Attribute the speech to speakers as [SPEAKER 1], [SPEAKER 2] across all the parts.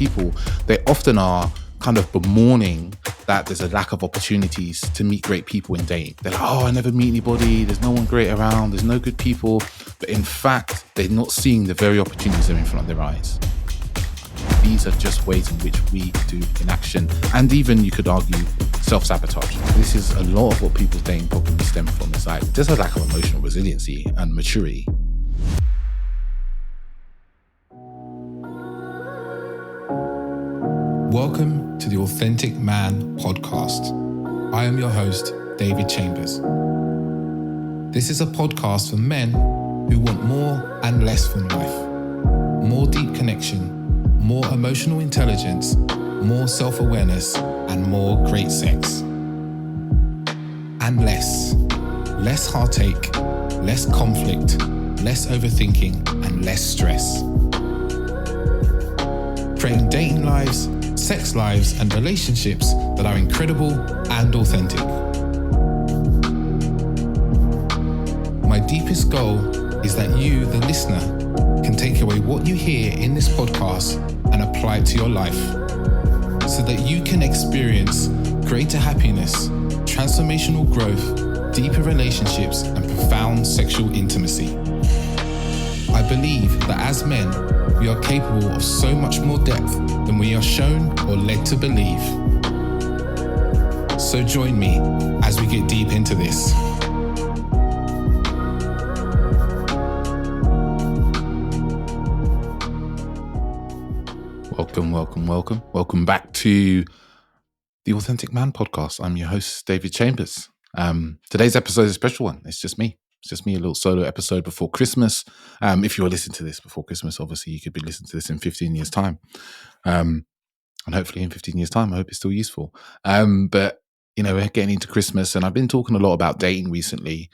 [SPEAKER 1] people, they often are kind of bemoaning that there's a lack of opportunities to meet great people in dating. They're like, oh, I never meet anybody. There's no one great around. There's no good people. But in fact, they're not seeing the very opportunities that are in front of their eyes. These are just ways in which we do inaction, and even, you could argue, self-sabotage. This is a lot of what people's dating problems stem from. It's like just a lack of emotional resiliency and maturity.
[SPEAKER 2] Welcome to the Authentic Man podcast. I am your host, David Chambers. This is a podcast for men who want more and less from life. More deep connection, more emotional intelligence, more self-awareness, and more great sex. And less heartache, less conflict, less overthinking, and less stress. Creating dating lives, sex lives, and relationships that are incredible and authentic. My deepest goal is that you, the listener, can take away what you hear in this podcast and apply it to your life so that you can experience greater happiness, transformational growth, deeper relationships, and profound sexual intimacy. I believe that as men, we are capable of so much more depth than we are shown or led to believe. So join me as we get deep into this.
[SPEAKER 1] Welcome back to the Authentic Man podcast. I'm your host, David Chambers. Today's episode is a special one. It's just me, a little solo episode before Christmas. If you're listening to this before Christmas, obviously you could be listening to this in 15 years time. And hopefully in 15 years time, I hope it's still useful. But you know, we're getting into Christmas, and I've been talking a lot about dating recently.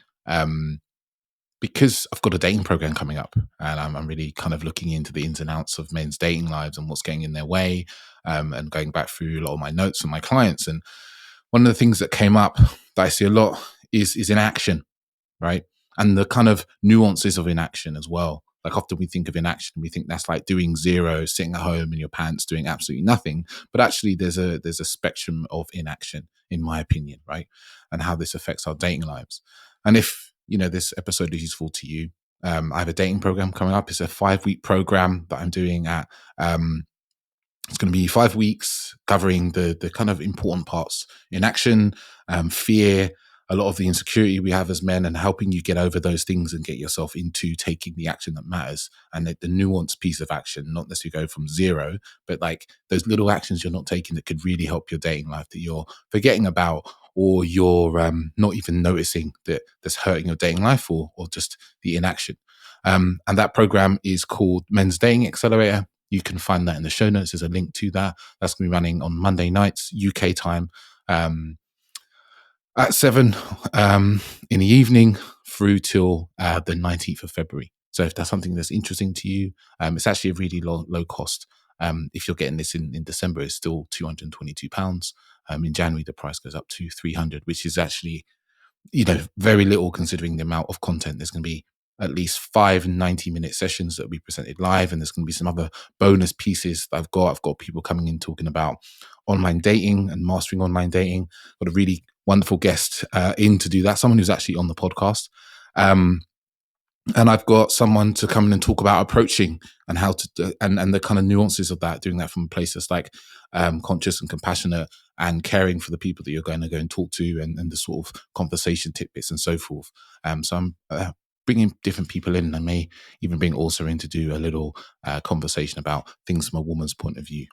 [SPEAKER 1] Because I've got a dating program coming up, and I'm really kind of looking into the ins and outs of men's dating lives and what's getting in their way, and going back through a lot of my notes from my clients. And one of the things that came up that I see a lot is inaction, right? And the kind of nuances of inaction as well. Like often we think of inaction, we think that's like doing zero, sitting at home in your pants, doing absolutely nothing. But actually there's a spectrum of inaction, in my opinion, right? And how this affects our dating lives. And if you know this episode is useful to you, I have a dating program coming up. It's a 5-week program that I'm doing at it's going to be 5 weeks covering the kind of important parts: inaction, fear, a lot of the insecurity we have as men, and helping you get over those things and get yourself into taking the action that matters, and the nuanced piece of action, not necessarily go from zero, but like those little actions you're not taking that could really help your dating life that you're forgetting about, or you're not even noticing that's hurting your dating life, or just the inaction. And that program is called Men's Dating Accelerator. You can find that in the show notes. There's a link to that. That's going to be running on Monday nights, UK time, at 7 in the evening through till the 19th of February. So if that's something that's interesting to you, it's actually a really low cost. If you're getting this in December, it's still £222. In January, the price goes up to £300, which is actually, you know, very little considering the amount of content. There's going to be at least 5 90-minute sessions that will be presented live, and there's going to be some other bonus pieces that I've got people coming in talking about online dating and mastering online dating. Got a really wonderful guest in to do that, someone who's actually on the podcast. And I've got someone to come in and talk about approaching and how to and the kind of nuances of that, doing that from a place that's like conscious and compassionate and caring for the people that you're going to go and talk to, and the sort of conversation tidbits and so forth. So I'm bringing different people in. I may even bring Orsa in to do a little conversation about things from a woman's point of view.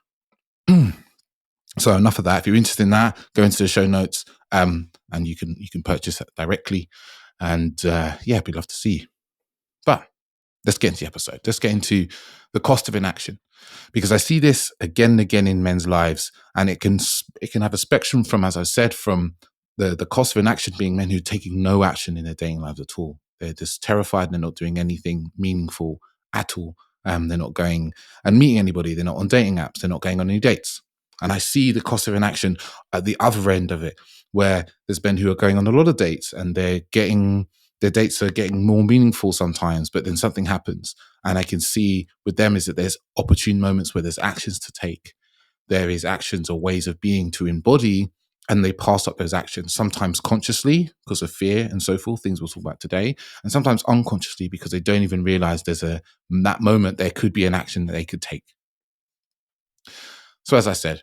[SPEAKER 1] So enough of that. If you're interested in that, go into the show notes, and you can purchase that directly. And I'd love to see you. But let's get into the episode. Let's get into the cost of inaction, because I see this again and again in men's lives, and it can have a spectrum from, as I said, from the cost of inaction being men who are taking no action in their dating lives at all. They're just terrified. They're not doing anything meaningful at all. They're not going and meeting anybody. They're not on dating apps. They're not going on any dates. And I see the cost of inaction at the other end of it, where there's men who are going on a lot of dates and they're getting their dates are getting more meaningful sometimes, but then something happens. And I can see with them is that there's opportune moments where there's actions to take. There is actions or ways of being to embody, and they pass up those actions, sometimes consciously because of fear and so forth, things we'll talk about today, and sometimes unconsciously because they don't even realize that moment there could be an action that they could take. So as I said,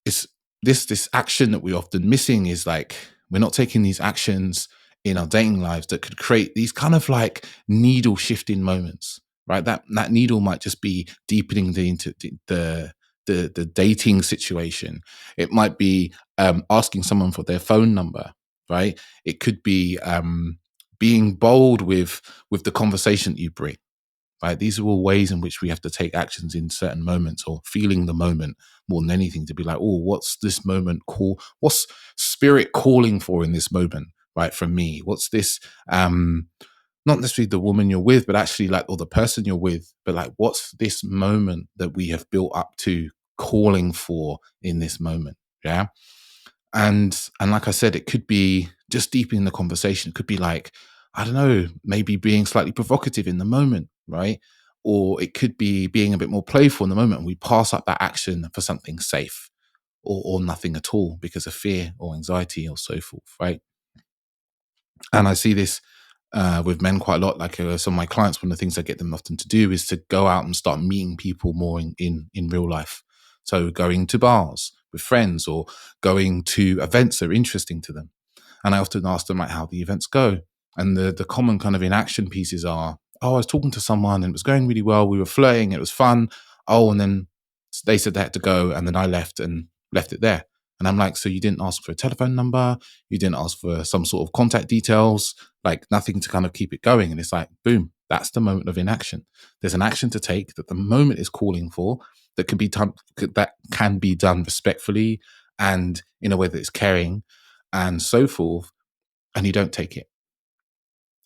[SPEAKER 1] it's this action that we're often missing is like, we're not taking these actions in our dating lives that could create these kind of like needle shifting moments, right? That needle might just be deepening the dating situation. It might be asking someone for their phone number, right? It could be being bold with the conversation that you bring. Right? These are all ways in which we have to take actions in certain moments, or feeling the moment more than anything, to be like, oh, what's this moment call? What's spirit calling for in this moment, right? From me, what's this? Not necessarily the woman you're with, but actually like, or the person you're with, but like, what's this moment that we have built up to calling for in this moment? Yeah. And like I said, it could be just deepening the conversation. It could be like, I don't know, maybe being slightly provocative in the moment, right? Or it could be being a bit more playful in the moment, and we pass up that action for something safe, or nothing at all because of fear or anxiety or so forth, right? And I see this with men quite a lot. Like some of my clients, one of the things I get them often to do is to go out and start meeting people more in real life. So going to bars with friends, or going to events that are interesting to them. And I often ask them like how the events go. And the common kind of inaction pieces are, oh, I was talking to someone and it was going really well. We were flirting. It was fun. Oh, and then they said they had to go. And then I left it there. And I'm like, so you didn't ask for a telephone number? You didn't ask for some sort of contact details, like nothing to kind of keep it going. And it's like, boom, that's the moment of inaction. There's an action to take that the moment is calling for, that can be done respectfully and in a way that is caring and so forth. And you don't take it.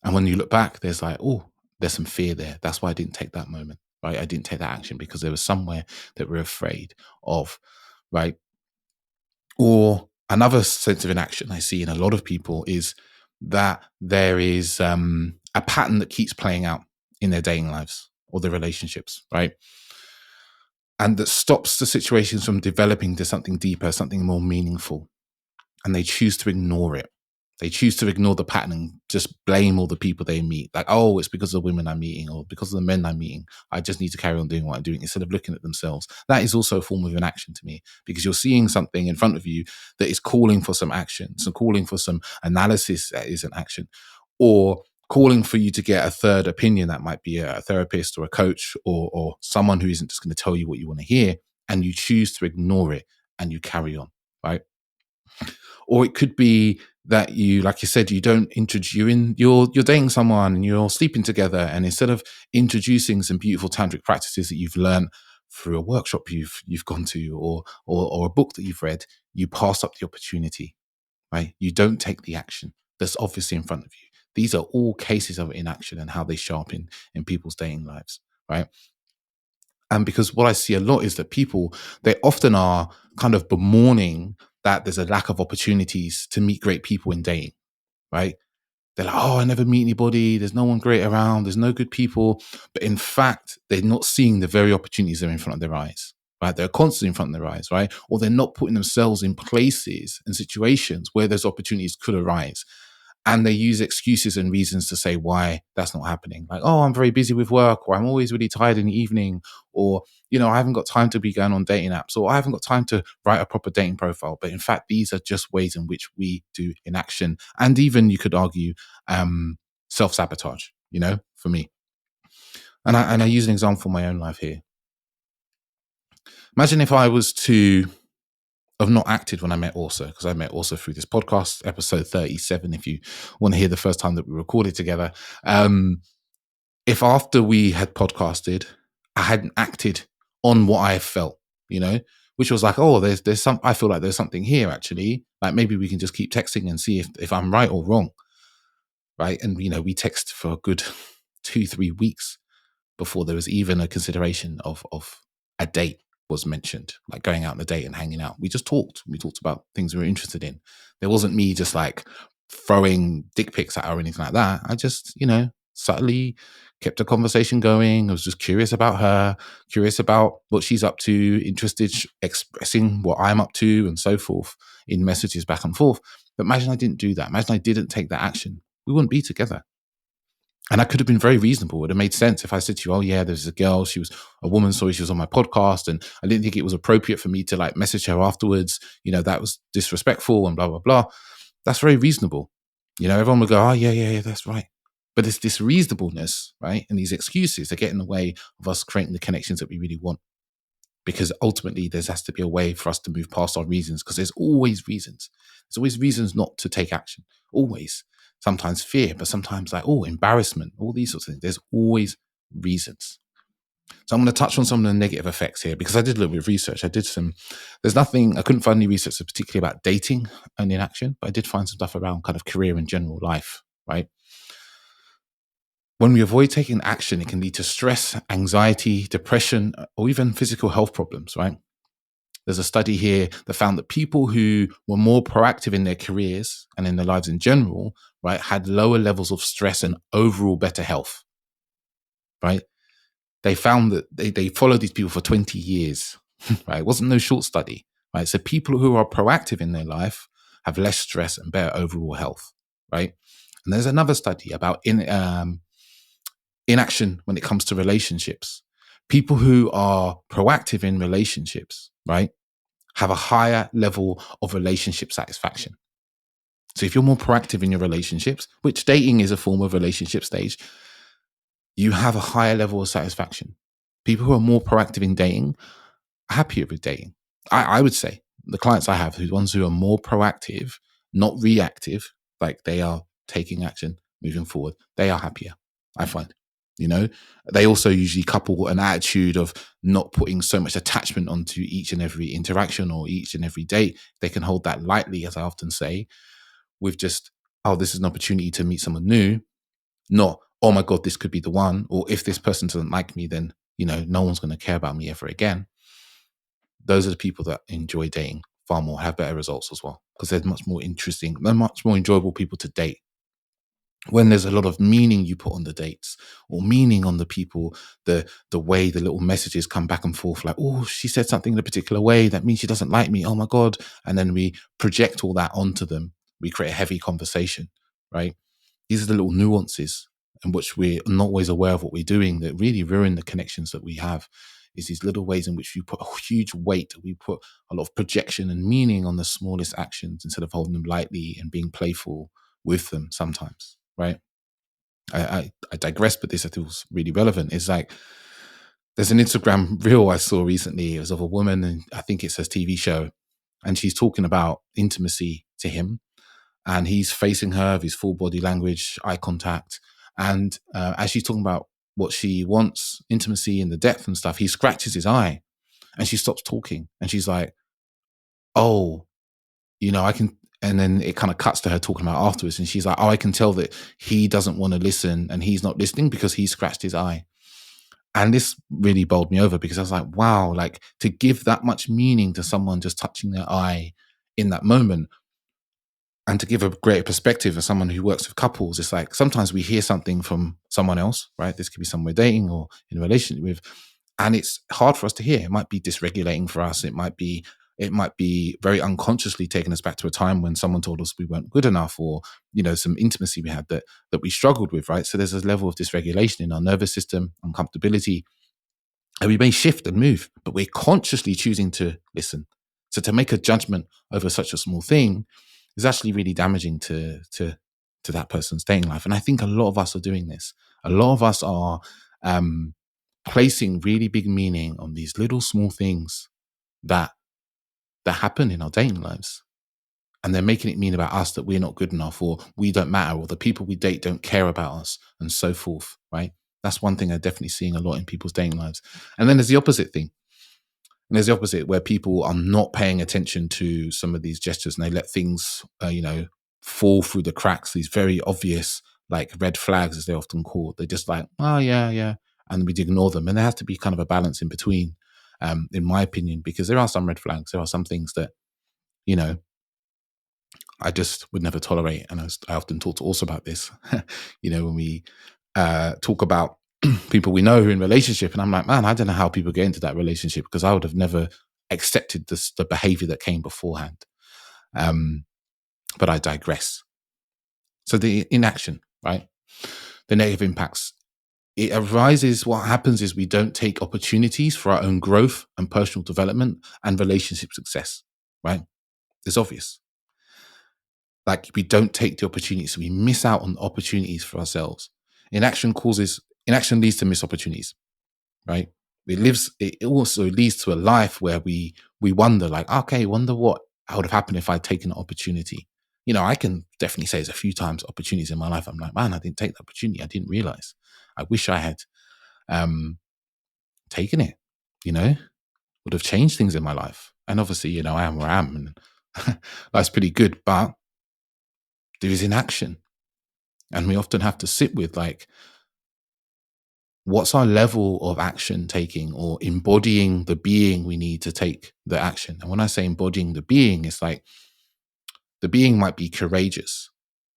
[SPEAKER 1] And when you look back, there's like, oh, there's some fear there. That's why I didn't take that moment, right? I didn't take that action because there was somewhere that we're afraid of, right? Or another sense of inaction I see in a lot of people is that there is a pattern that keeps playing out in their dating lives or their relationships, right? And that stops the situations from developing to something deeper, something more meaningful. And they choose to ignore it. They choose to ignore the pattern and just blame all the people they meet. Like, oh, it's because of the women I'm meeting, or because of the men I'm meeting. I just need to carry on doing what I'm doing, instead of looking at themselves. That is also a form of inaction to me, because you're seeing something in front of you that is calling for some action, so calling for some analysis that is an action, or calling for you to get a third opinion. That might be a therapist or a coach, or someone who isn't just going to tell you what you want to hear, and you choose to ignore it and you carry on, right? Or it could be that you, like you said, you don't introduce, you're dating someone and you're sleeping together, and instead of introducing some beautiful tantric practices that you've learned through a workshop you've gone to, or a book that you've read, you pass up the opportunity, right? You don't take the action that's obviously in front of you. These are all cases of inaction and how they show up in people's dating lives, right? And because what I see a lot is that people, they often are kind of bemoaning that there's a lack of opportunities to meet great people in dating, right? They're like, oh, I never meet anybody. There's no one great around. There's no good people. But in fact, they're not seeing the very opportunities that are in front of their eyes, right? They're constantly in front of their eyes, right? Or they're not putting themselves in places and situations where those opportunities could arise. And they use excuses and reasons to say why that's not happening. Like, oh, I'm very busy with work, or I'm always really tired in the evening, or, I haven't got time to be going on dating apps, or I haven't got time to write a proper dating profile. But in fact, these are just ways in which we do inaction. And even you could argue self-sabotage, for me. And I use an example from my own life here. Imagine if I was to have not acted when I met Orsa, because I met Orsa through this podcast, episode 37, if you want to hear the first time that we recorded together. If after we had podcasted, I hadn't acted on what I felt, which was like, oh, there's some, I feel like there's something here actually. Like maybe we can just keep texting and see if I'm right or wrong. Right. And, we text for a good 2-3 weeks before there was even a consideration of a date was mentioned, like going out on a date and hanging out. We just talked. We talked about things we were interested in. There wasn't me just like throwing dick pics at her or anything like that. I just, subtly kept the conversation going. I was just curious about her, curious about what she's up to, interested, expressing what I'm up to and so forth in messages back and forth. But imagine I didn't do that. Imagine I didn't take that action. We wouldn't be together. And I could have been very reasonable. It would have made sense if I said to you, oh yeah, there's a girl, she was a woman, sorry, she was on my podcast, and I didn't think it was appropriate for me to like message her afterwards. That was disrespectful and blah, blah, blah. That's very reasonable. Everyone would go, oh yeah, that's right. But it's this reasonableness, right? And these excuses that get in the way of us creating the connections that we really want. Because ultimately there has to be a way for us to move past our reasons, because there's always reasons. There's always reasons not to take action. Always. Sometimes fear, but sometimes like, embarrassment, all these sorts of things. There's always reasons. So I'm going to touch on some of the negative effects here, because I did a little bit of research. I couldn't find any research particularly about dating and inaction, but I did find some stuff around kind of career and general life, right? When we avoid taking action, it can lead to stress, anxiety, depression, or even physical health problems, right? There's a study here that found that people who were more proactive in their careers and in their lives in general, right, had lower levels of stress and overall better health, right? They found that they followed these people for 20 years, right? It wasn't no short study, right? So people who are proactive in their life have less stress and better overall health, right? And there's another study about inaction when it comes to relationships. People who are proactive in relationships, right, have a higher level of relationship satisfaction. So if you're more proactive in your relationships, which dating is a form of relationship stage, you have a higher level of satisfaction. People who are more proactive in dating are happier with dating. I would say the clients I have, the ones who are more proactive, not reactive, like they are taking action, moving forward, they are happier, I find. They also usually couple an attitude of not putting so much attachment onto each and every interaction or each and every date. They can hold that lightly, as I often say, with just, oh, this is an opportunity to meet someone new, not, oh my God, this could be the one. Or if this person doesn't like me, then, no one's going to care about me ever again. Those are the people that enjoy dating far more, have better results as well, because they're much more interesting, they're much more enjoyable people to date. When there's a lot of meaning you put on the dates, or meaning on the people, the way the little messages come back and forth, like, oh, she said something in a particular way, that means she doesn't like me, oh my God. And then we project all that onto them. We create a heavy conversation, right? These are the little nuances in which we're not always aware of what we're doing that really ruin the connections that we have. Is these little ways in which we put a huge weight, we put a lot of projection and meaning on the smallest actions instead of holding them lightly and being playful with them sometimes, right? I digress, but this I feel is really relevant. It's like, there's an Instagram reel I saw recently. It was of a woman, and I think it's a TV show, and she's talking about intimacy to him, and he's facing her with his full body language, eye contact, and as she's talking about what she wants, intimacy and the depth and stuff, he scratches his eye, and she stops talking, and she's like, oh, I can. And then it kind of cuts to her talking about afterwards, and she's like, oh, I can tell that he doesn't want to listen, and he's not listening because he scratched his eye. And this really bowled me over, because I was like, wow, like to give that much meaning to someone just touching their eye in that moment, and to give a greater perspective as someone who works with couples, it's like sometimes we hear something from someone else, right? This could be someone we're dating or in a relationship with, and it's hard for us to hear. It might be dysregulating for us. It might be very unconsciously taking us back to a time when someone told us we weren't good enough, or some intimacy we had that we struggled with, right? So there's a level of dysregulation in our nervous system, uncomfortability, and we may shift and move, but we're consciously choosing to listen. So to make a judgment over such a small thing is actually really damaging to that person's dating life. And I think a lot of us are doing this. A lot of us are placing really big meaning on these little small things that happen in our dating lives. And they're making it mean about us that we're not good enough, or we don't matter, or the people we date don't care about us, and so forth, right? That's one thing I'm definitely seeing a lot in people's dating lives. And then there's the opposite thing. And there's the opposite, where people are not paying attention to some of these gestures, and they let things, fall through the cracks, these very obvious, like red flags, as they're often called. They're just like, oh, yeah. And we'd ignore them. And there has to be kind of a balance in between, in my opinion, because there are some red flags. There are some things that, I just would never tolerate. And I often talk to also about this, when we talk about people we know who are in relationship, and I'm like, man, I don't know how people get into that relationship, because I would have never accepted the behavior that came beforehand. But I digress. So the inaction, right? The negative impacts. It arises, what happens is we don't take opportunities for our own growth and personal development and relationship success, right? It's obvious. Like, we don't take the opportunities, so we miss out on opportunities for ourselves. Inaction leads to missed opportunities, right? It also leads to a life where we wonder, like, okay, wonder what would have happened if I'd taken an opportunity. I can definitely say there's a few times opportunities in my life I'm like, man, I didn't take the opportunity. I didn't realize. I wish I had taken it, would have changed things in my life. And obviously, I am where I am, and that's pretty good. But there is inaction. And we often have to sit with, like, what's our level of action taking or embodying the being we need to take the action. And when I say embodying the being, it's like the being might be courageous,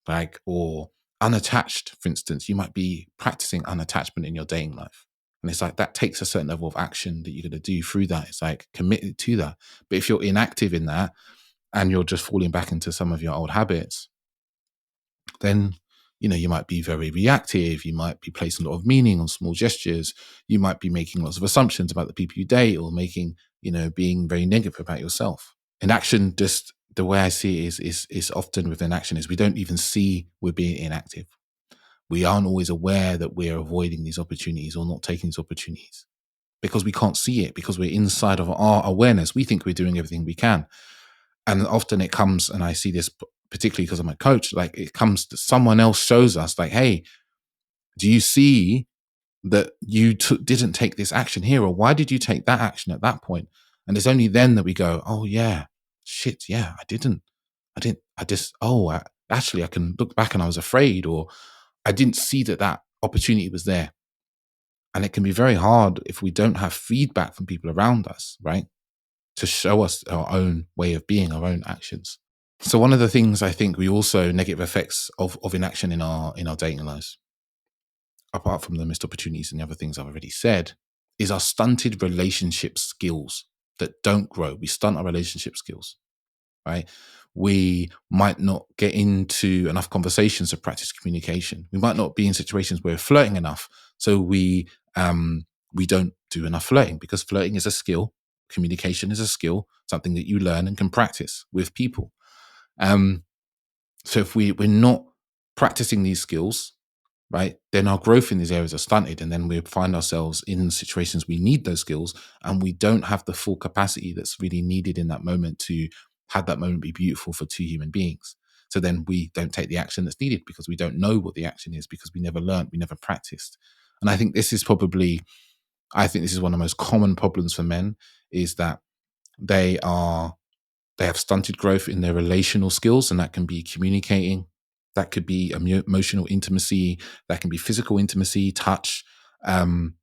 [SPEAKER 1] like, or unattached, for instance. You might be practicing unattachment in your dating life. And it's like, that takes a certain level of action that you're going to do through that. It's like committed to that. But if you're inactive in that and you're just falling back into some of your old habits, then, you might be very reactive. You might be placing a lot of meaning on small gestures. You might be making lots of assumptions about the people you date, or being very negative about yourself. Inaction, just the way I see it is often with inaction is we don't even see we're being inactive. We aren't always aware that we're avoiding these opportunities or not taking these opportunities, because we can't see it, because we're inside of our awareness. We think we're doing everything we can. And often it comes, and I see this particularly because I'm a coach, like, it comes to someone else shows us, like, hey, do you see that you didn't take this action here? Or why did you take that action at that point? And it's only then that we go, oh yeah, shit, yeah, actually I can look back and I was afraid, or I didn't see that opportunity was there. And it can be very hard if we don't have feedback from people around us, right? To show us our own way of being, our own actions. So one of the things I think we also, negative effects of inaction in our dating lives, apart from the missed opportunities and the other things I've already said, is our stunted relationship skills that don't grow. We stunt our relationship skills, right? We might not get into enough conversations to practice communication. We might not be in situations where we're flirting enough. So we don't do enough flirting, because flirting is a skill. Communication is a skill, something that you learn and can practice with people. So if we're not practicing these skills, right, then our growth in these areas are stunted, and then we find ourselves in situations we need those skills, and we don't have the full capacity that's really needed in that moment to have that moment be beautiful for two human beings. So then we don't take the action that's needed, because we don't know what the action is, because we never learned, we never practiced. And I think this is one of the most common problems for men, is that they have stunted growth in their relational skills, and that can be communicating, that could be emotional intimacy, that can be physical intimacy, touch, and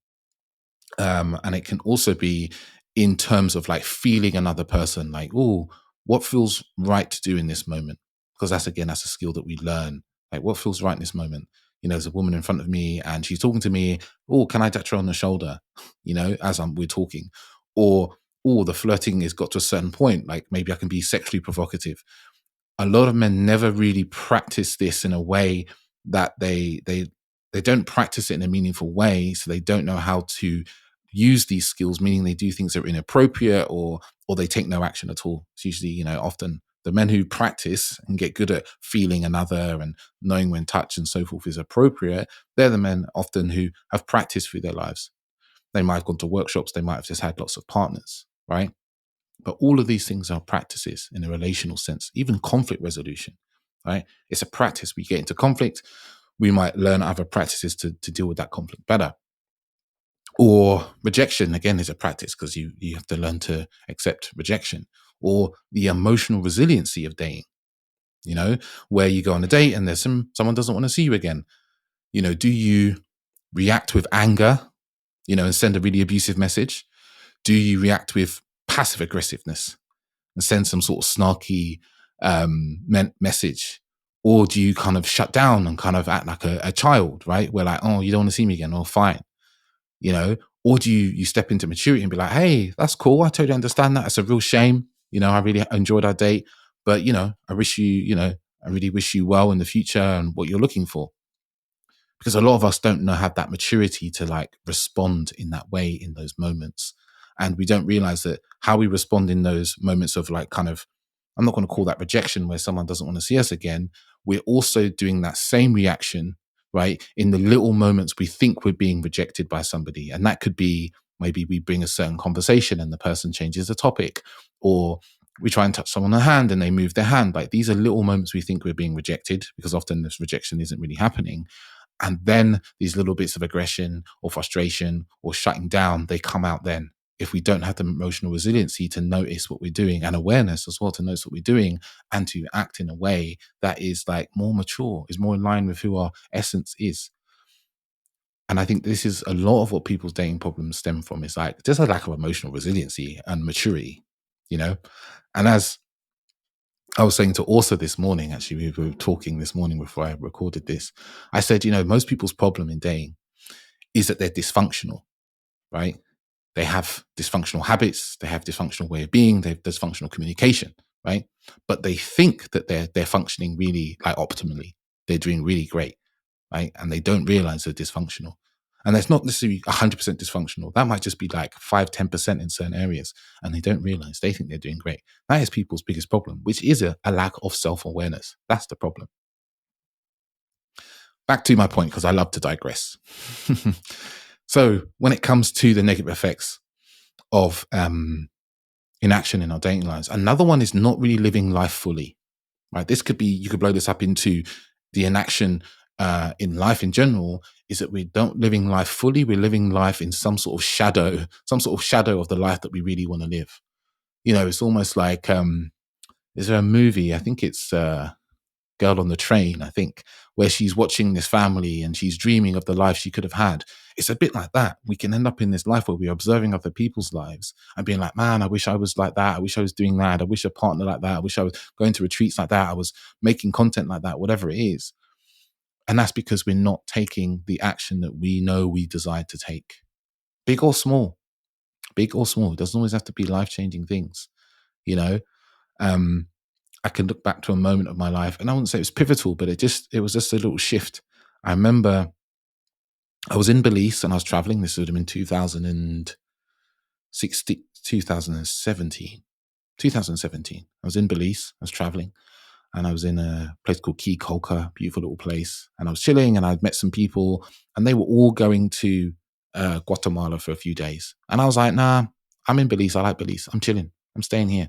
[SPEAKER 1] it can also be in terms of, like, feeling another person, like, oh, what feels right to do in this moment? Because that's a skill that we learn. Like, what feels right in this moment? There's a woman in front of me and she's talking to me. Oh, can I touch her on the shoulder? As we're talking, or the flirting has got to a certain point. Like, maybe I can be sexually provocative. A lot of men never really practice this in a way that they don't practice it in a meaningful way. So they don't know how to use these skills, meaning they do things that are inappropriate, or they take no action at all. It's usually, often the men who practice and get good at feeling another and knowing when touch and so forth is appropriate, they're the men often who have practiced through their lives. They might have gone to workshops, they might have just had lots of partners, right? But all of these things are practices in a relational sense, even conflict resolution, right? It's a practice. We get into conflict, we might learn other practices to deal with that conflict better. Or rejection, again, is a practice, because you have to learn to accept rejection. Or the emotional resiliency of dating, where you go on a date and there's someone doesn't want to see you again. Do you react with anger, and send a really abusive message? Do you react with passive aggressiveness and send some sort of snarky message? Or do you kind of shut down and kind of act like a child, right? We're like, oh, you don't want to see me again? Oh, fine. Or do you step into maturity and be like, hey, that's cool. I totally understand that. It's a real shame. I really enjoyed our date, but I really wish you well in the future and what you're looking for. Because a lot of us don't have that maturity to like respond in that way in those moments. And we don't realize that how we respond in those moments of like kind of, I'm not going to call that rejection where someone doesn't want to see us again. We're also doing that same reaction, right? In the little moments we think we're being rejected by somebody. And that could be maybe we bring a certain conversation and the person changes the topic, or we try and touch someone on the hand and they move their hand. Like these are little moments we think we're being rejected, because often this rejection isn't really happening. And then these little bits of aggression or frustration or shutting down, they come out then. If we don't have the emotional resiliency to notice what we're doing, and awareness as well to notice what we're doing, and to act in a way that is like more mature, is more in line with who our essence is. And I think this is a lot of what people's dating problems stem from. Is like just a lack of emotional resiliency and maturity, And as I was saying to Orsa this morning, actually, we were talking this morning before I recorded this. I said, most people's problem in dating is that they're dysfunctional, right? They have dysfunctional habits, they have dysfunctional way of being, they have dysfunctional communication, right? But they think that they're functioning really like optimally. They're doing really great, right? And they don't realize they're dysfunctional. And that's not necessarily 100% dysfunctional. That might just be like 5-10% in certain areas. And they don't realize, they think they're doing great. That is people's biggest problem, which is a lack of self-awareness. That's the problem. Back to my point, because I love to digress. So when it comes to the negative effects of inaction in our dating lives, another one is not really living life fully, right? This could be, you could blow this up into the inaction in life in general, is that we don't living life fully. We're living life in some sort of shadow of the life that we really want to live. It's almost like, is there a movie? I think it's Girl on the Train, I think, where she's watching this family and she's dreaming of the life she could have had. It's a bit like that. We can end up in this life where we're observing other people's lives and being like, man, I wish I was like that. I wish I was doing that. I wish a partner like that. I wish I was going to retreats like that. I was making content like that, whatever it is. And that's because we're not taking the action that we know we desire to take. Big or small. Big or small. It doesn't always have to be life-changing things, I can look back to a moment of my life, and I wouldn't say it was pivotal, but it was just a little shift. I remember I was in Belize and I was traveling. This would have been 2017. I was in Belize. I was traveling, and I was in a place called Key Kolka, beautiful little place. And I was chilling, and I'd met some people, and they were all going to Guatemala for a few days. And I was like, nah, I'm in Belize. I like Belize. I'm chilling. I'm staying here.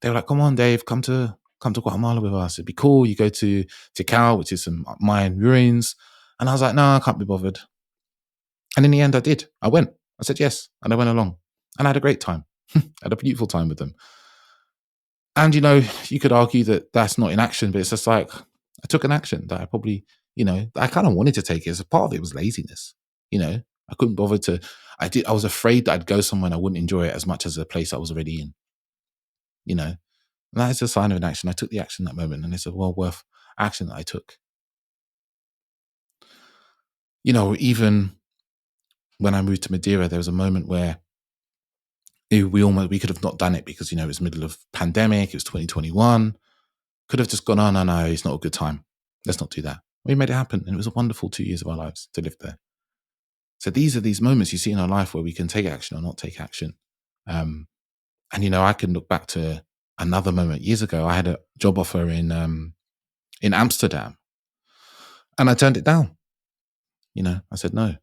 [SPEAKER 1] They were like, come on, Dave, come to Guatemala with us. It'd be cool. You go to Tikal, which is some Mayan ruins. And I was like, no, I can't be bothered. And in the end, I did. I went. I said yes. And I went along. And I had a great time. I had a beautiful time with them. And, you could argue that that's not inaction, but it's just like, I took an action that I probably, I kind of wanted to take it. As a part of it was laziness. I couldn't bother to, I was afraid that I'd go somewhere and I wouldn't enjoy it as much as the place I was already in. And that is a sign of an action. I took the action that moment, and it's a well worth action that I took. Even when I moved to Madeira, there was a moment where we could have not done it because, it was middle of pandemic. It was 2021. Could have just gone, oh, no, it's not a good time. Let's not do that. We made it happen. And it was a wonderful 2 years of our lives to live there. So these are these moments you see in our life where we can take action or not take action. And, I can look back to another moment years ago. I had a job offer in Amsterdam, and I turned it down. I said no.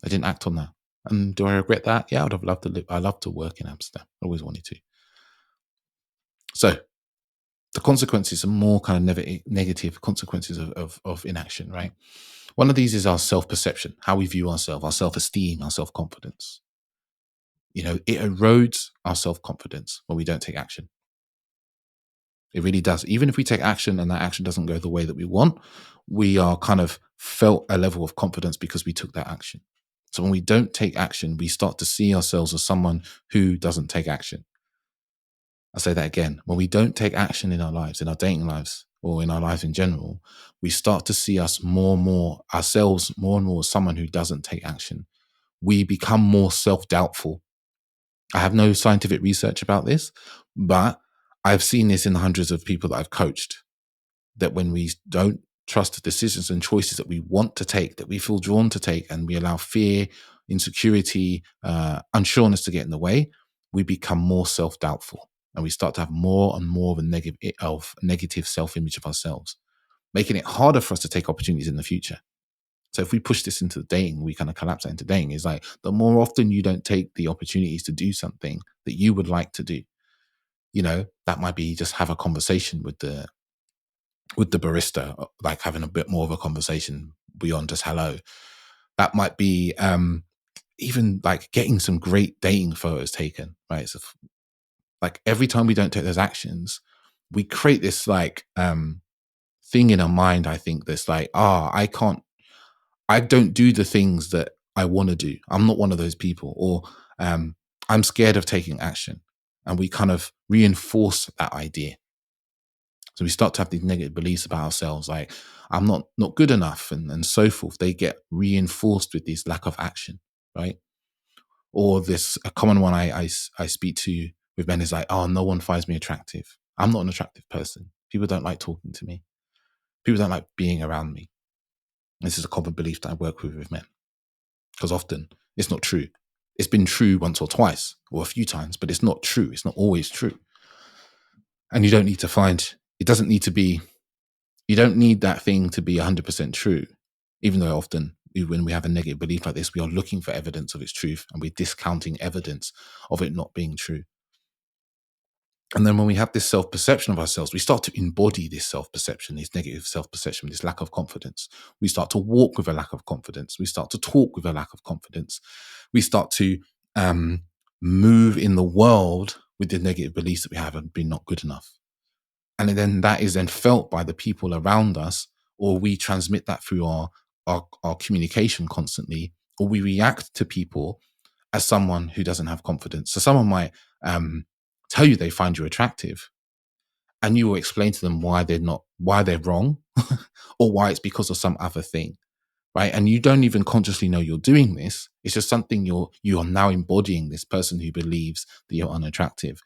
[SPEAKER 1] I didn't act on that. And do I regret that? Yeah, I would have loved to live. I love to work in Amsterdam. I always wanted to. So the consequences are more kind of negative consequences of inaction, right? One of these is our self-perception, how we view ourselves, our self-esteem, our self-confidence. It erodes our self-confidence when we don't take action. It really does. Even if we take action and that action doesn't go the way that we want, we are kind of felt a level of confidence because we took that action. So when we don't take action, we start to see ourselves as someone who doesn't take action. I'll say that again. When we don't take action in our lives, in our dating lives, or in our lives in general, we start to see us more and more, ourselves more and more as someone who doesn't take action. We become more self-doubtful. I have no scientific research about this, but I've seen this in hundreds of people that I've coached, that when we don't trust the decisions and choices that we want to take, that we feel drawn to take, and we allow fear, insecurity, unsureness to get in the way, we become more self-doubtful, and we start to have more and more of a negative self-image of ourselves, making it harder for us to take opportunities in the future. So if we push this into dating, we kind of collapse that into dating. It's like the more often you don't take the opportunities to do something that you would like to do, that might be just have a conversation with the barista, like having a bit more of a conversation beyond just hello. That might be even like getting some great dating photos taken, right? So like every time we don't take those actions, we create this like thing in our mind, I think, that's like, I don't do the things that I want to do. I'm not one of those people, or I'm scared of taking action. And we kind of reinforce that idea. So we start to have these negative beliefs about ourselves, like I'm not good enough, and so forth. They get reinforced with this lack of action, right? Or a common one I speak to with men is like, oh, no one finds me attractive. I'm not an attractive person. People don't like talking to me. People don't like being around me. This is a common belief that I work with men, because often it's not true. It's been true once or twice or a few times, but it's not true. It's not always true. And you don't need to you don't need that thing to be 100% true, even though often when we have a negative belief like this, we are looking for evidence of its truth, and we're discounting evidence of it not being true. And then when we have this self-perception of ourselves, we start to embody this self-perception, this negative self-perception, this lack of confidence. We start to walk with a lack of confidence. We start to talk with a lack of confidence. We start to move in the world with the negative beliefs that we have and being not good enough. And then that is then felt by the people around us, or we transmit that through our communication constantly, or we react to people as someone who doesn't have confidence. So someone might tell you they find you attractive, and you will explain to them why they're wrong, or why it's because of some other thing, right? And you don't even consciously know you're doing this. It's just something you are now embodying, this person who believes that you're unattractive.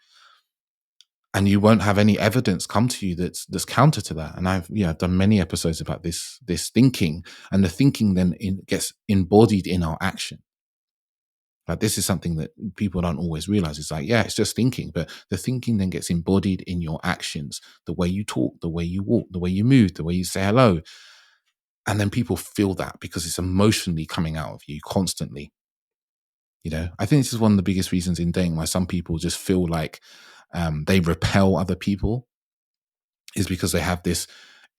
[SPEAKER 1] And you won't have any evidence come to you that's counter to that. And I've done many episodes about this thinking, and the thinking then gets embodied in our action. Like this is something that people don't always realize. It's like, yeah, it's just thinking, but the thinking then gets embodied in your actions, the way you talk, the way you walk, the way you move, the way you say hello. And then people feel that because it's emotionally coming out of you constantly. I think this is one of the biggest reasons in dating why some people just feel like they repel other people, is because they have this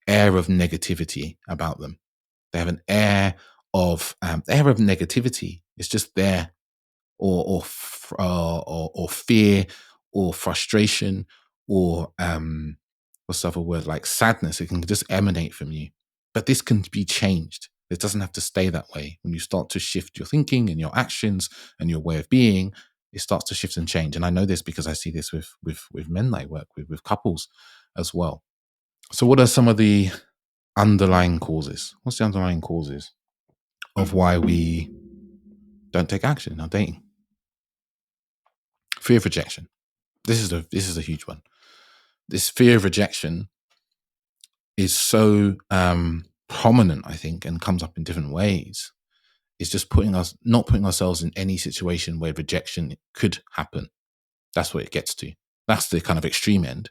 [SPEAKER 1] air of negativity about them. They have an air of negativity. It's just there, or fear, or frustration, or what's the other word, like sadness. It can just emanate from you. But this can be changed. It doesn't have to stay that way. When you start to shift your thinking and your actions and your way of being, it starts to shift and change. And I know this because I see this with men that I work with couples as well. So what are some of the underlying causes? What's the underlying causes of why we don't take action in our dating? Fear of rejection. This is a huge one. This fear of rejection is so prominent, I think, and comes up in different ways. It's just not putting ourselves in any situation where rejection could happen. That's what it gets to. That's the kind of extreme end.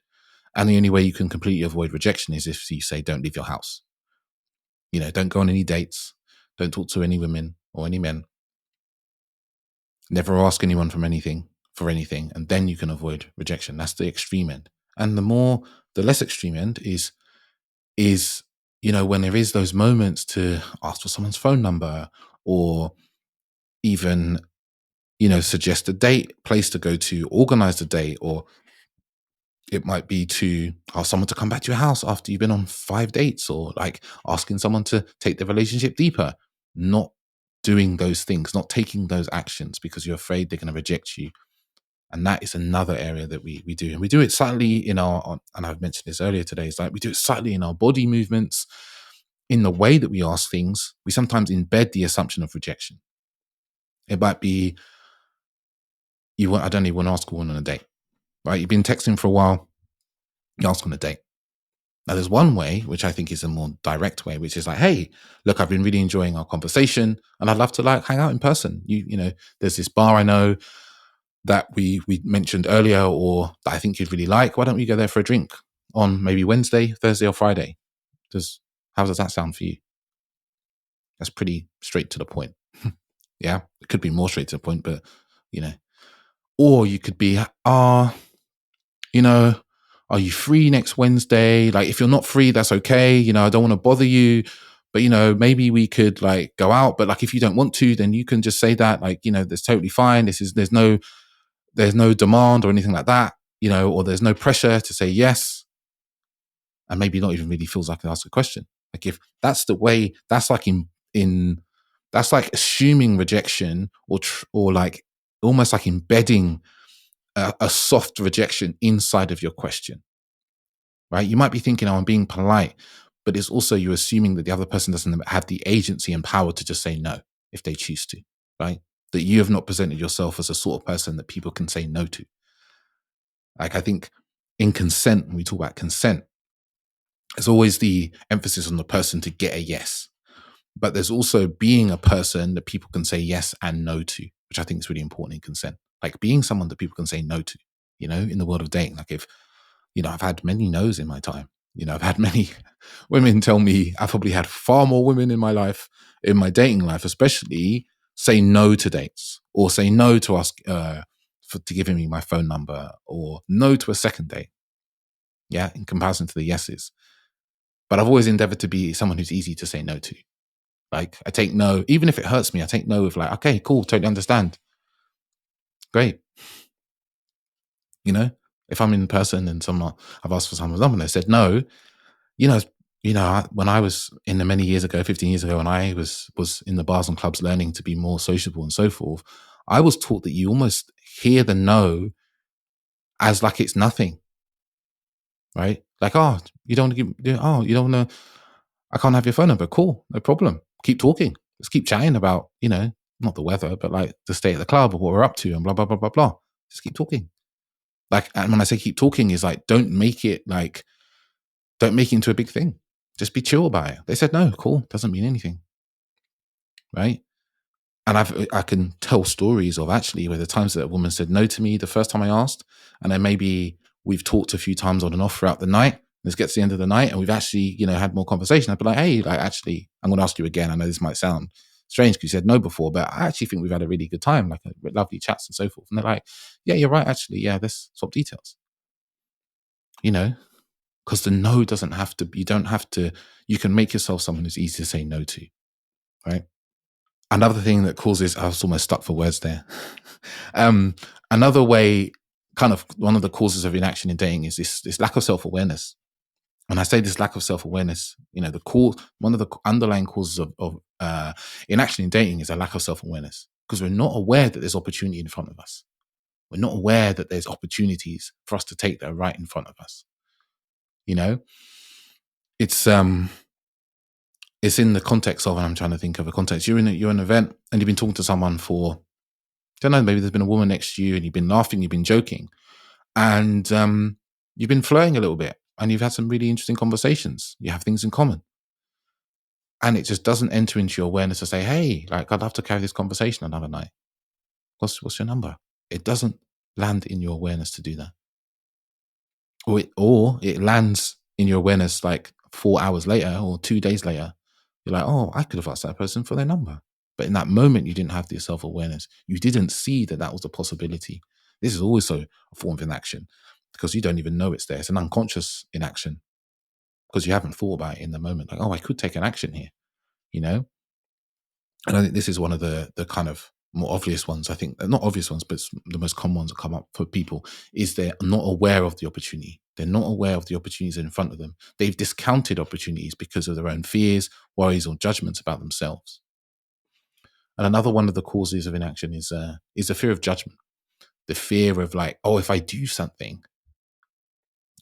[SPEAKER 1] And the only way you can completely avoid rejection is if you say, don't leave your house. Don't go on any dates. Don't talk to any women or any men. Never ask anyone for anything. And then you can avoid rejection. That's the extreme end. And the less extreme end is when there is those moments to ask for someone's phone number, or even, suggest a date, place to go to, organize a date, or it might be to ask someone to come back to your house after you've been on 5 dates, or like asking someone to take the relationship deeper. Not doing those things, not taking those actions because you're afraid they're going to reject you. And that is another area that we do. And we do it subtly in and I've mentioned this earlier today, is like we do it subtly in our body movements, in the way that we ask things. We sometimes embed the assumption of rejection. It might be, I don't even want to ask a woman on a date, right? You've been texting for a while, you ask on a date. Now, there's one way, which I think is a more direct way, which is like, hey, look, I've been really enjoying our conversation and I'd love to like hang out in person. You know, there's this bar I know that we mentioned earlier, or that I think you'd really like. Why don't we go there for a drink on maybe Wednesday, Thursday, or Friday? How does that sound for you? That's pretty straight to the point. Yeah, it could be more straight to the point, but you know, or you could be, you know, are you free next Wednesday? Like, if you're not free, that's okay. You know, I don't want to bother you, but you know, maybe we could like go out. But like, if you don't want to, then you can just say that. Like, you know, that's totally fine. There's no demand or anything like that. You know, or there's no pressure to say yes, and maybe not even really feels like to ask a question. Like, if that's the way, that's like that's like assuming rejection, or like almost like embedding a soft rejection inside of your question, right? You might be thinking, oh, I'm being polite, but it's also you assuming that the other person doesn't have the agency and power to just say no if they choose to, right? That you have not presented yourself as a sort of person that people can say no to. Like, I think in consent, when we talk about consent, there's always the emphasis on the person to get a yes. But there's also being a person that people can say yes and no to, which I think is really important in consent. Like, being someone that people can say no to, you know, in the world of dating. Like, if, you know, I've had many no's in my time. You know, I've had many women tell me, I've probably had far more women in my life, in my dating life, especially, say no to dates, or say no to ask to giving me my phone number, or no to a second date. Yeah, in comparison to the yeses. But I've always endeavored to be someone who's easy to say no to. Like, I take no, even if it hurts me, I take no with like, okay, cool, totally understand. Great. You know, if I'm in person and I've asked for someone's number and they said no, you know, when I was in the many years ago, 15 years ago, when I was in the bars and clubs learning to be more sociable and so forth, I was taught that you almost hear the no as like it's nothing, right? Like, oh, you don't want to you don't want to, I can't have your phone number. Cool, no problem. Keep talking. Let's keep chatting about, you know, not the weather, but like the state of the club or what we're up to and blah, blah, blah, blah, blah. Just keep talking. Like, and when I say keep talking, is like, don't make it into a big thing. Just be chill about it. They said no, cool. Doesn't mean anything. Right. And I can tell stories of actually where the times that a woman said no to me the first time I asked, and then maybe we've talked a few times on and off throughout the night. This gets to the end of the night and we've actually, you know, had more conversation. I'd be like, hey, like, actually, I'm going to ask you again. I know this might sound strange because you said no before, but I actually think we've had a really good time, like lovely chats and so forth. And they're like, yeah, you're right. Actually, yeah, let's swap details. You know, because the no you can make yourself someone who's easy to say no to, right? Another thing that causes, I was almost stuck for words there. Another way, kind of one of the causes of inaction in dating is this lack of self-awareness. And I say this lack of self-awareness, you know, one of the underlying causes of inaction in dating is a lack of self-awareness, because we're not aware that there's opportunity in front of us. We're not aware that there's opportunities for us to take that are right in front of us. You know, it's in the context of, and I'm trying to think of a context. You're in an event and you've been talking to someone for, I don't know, maybe there's been a woman next to you and you've been laughing, you've been joking, and you've been flirting a little bit, and you've had some really interesting conversations. You have things in common, and it just doesn't enter into your awareness to say, hey, like, I'd love to carry this conversation another night. What's your number? It doesn't land in your awareness to do that, or it lands in your awareness like 4 hours later or 2 days later. You're like, oh, I could have asked that person for their number. But in that moment, you didn't have the self-awareness. You didn't see that was a possibility. This is also a form of inaction because you don't even know it's there. It's an unconscious inaction because you haven't thought about it in the moment. Like, oh, I could take an action here, you know? And I think this is one of the kind of more obvious ones. I think not obvious ones, but the most common ones that come up for people is they're not aware of the opportunity. They're not aware of the opportunities in front of them. They've discounted opportunities because of their own fears, worries, or judgments about themselves. And another one of the causes of inaction is a fear of judgment. the fear of like, oh, if I do something,